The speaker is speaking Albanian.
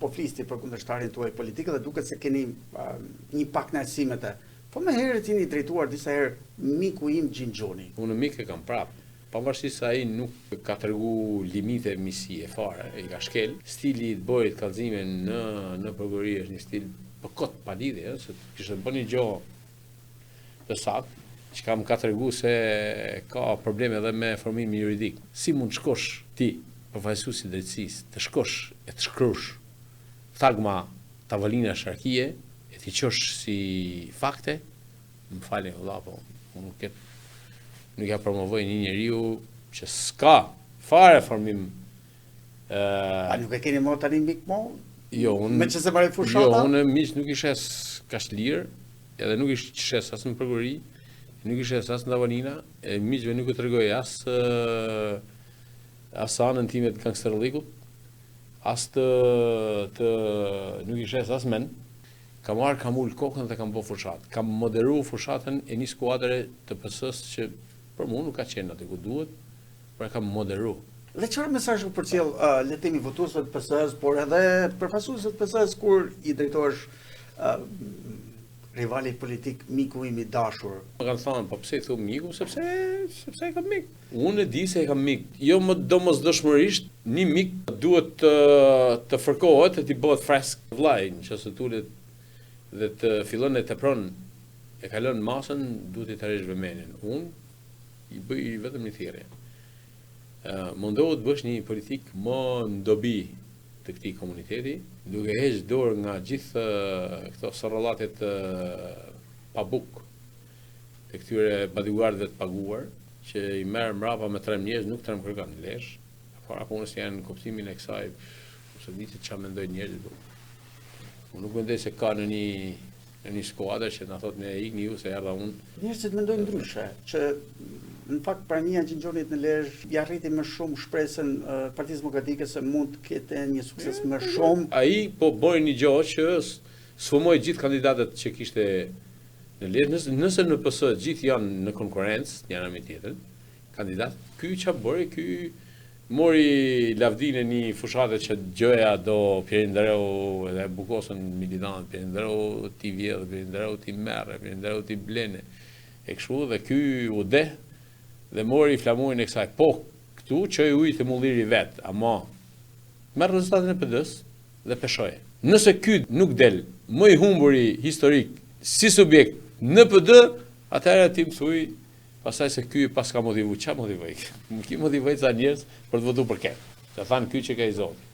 po flisti për kundërshtarin tuaj politik dhe duket se keni një pak kënaqësimet. Po më herët jeni drejtuar disa herë miku im Xhinxhoni. Unë mik e kam prapë. Pavarësisht se ai nuk ka tregu limite misie fare, i ka shkel. Stili i të bërit kallëzime në prokurori është një stil kot pa lidhje, se kishte bën një gjë të saktë, që kam ka tregu se ka probleme edhe me formimin juridik. Si mund shkosh ti, përfaqësuesi i drejtësisë, të shkosh e të shkruash tagma tavolina sharkie, e ti qosh si fakte, më falni vëlla, po nuk ja promovoj një njeriu që s'ka fare formim. A nuk e keni më tani mik mo? Jo, me që se marrë fushata? Jo, unë miq nuk ishe kashlir, edhe nuk ishe as në prokurori, nuk ishe as në tavolina, e miqve nuk e tregoj as anën time të gangsterollikut, as nuk ishe as men. Kam ul kokën dhe kam bë fushat. Kam moderu fushatën e një skuadre të PS-s që për mua nuk ka qenë aty ku duhet, por e kam moderu. Dhe çfarë mesazh u përcjell le të themi votuesve të PS-s, por edhe përfaqësuesve të PS-s kur i drejtohesh rivali politik, miku im i dashur? Më kanë thënë, po pse i thu miku, sepse e kam mik. Unë e di se e kam mik. Jo më domosdoshmërisht, një mik duhet të fërkohet e të bëhet fresk vllai, nëse tulet dhe të fillon e tepron e kalon masën, duhet i tërhesh vëmendjen. Unë i bëj vetëm një thirrje. Mundohu të bësh një politik më ndobi të këtij komuniteti, duke heqë dorë nga gjithë këto sarrallatet pa buk të këtyre bodyguardëve të paguar, që i merr mbrapa me 3 njerëz, nuk të kërkon lesh. Para punës janë në kuptimin e kësaj, ose di se çfarë mendojnë njerëzit. Unë nuk mendoj se ka në një skuadër që na thotë ne ikni ju se erdha unë. Njerëzit mendojnë ndryshe, që në fakt prania e Xhinxhonit në Lezhë i arriti më shumë shpresën Partisë Demokratike se mund të ketë një sukses më shumë. Ai po bëri një gjë që sfumoi gjithë kandidatët që kishte në Lezhë, nëse në PS gjithë janë në konkurrencë njëra me tjetrën, kandidat, ky çfarë bëri, ky mori lavdinë e një fushate që gjëja do Pierindreu edhe bukosën militant, Pierindreu ti vjedh, Pierindreu ti merre, Pierindreu ti blene. E kështu dhe ky u dhe mori flamurin e kësaj. Po, këtu çoi ujë të mulliri vet, ama merr rezultatin e PD-s dhe peshoje. Nëse ky nuk del më i humburi historik si subjekt në PD, atëherë ti më thuj pastaj se ky pas ka motivu, ç'a motivoj? Nuk i motivoj ca njerëz për të votuar për këtë. Sa thanë ky që ka i Zoti.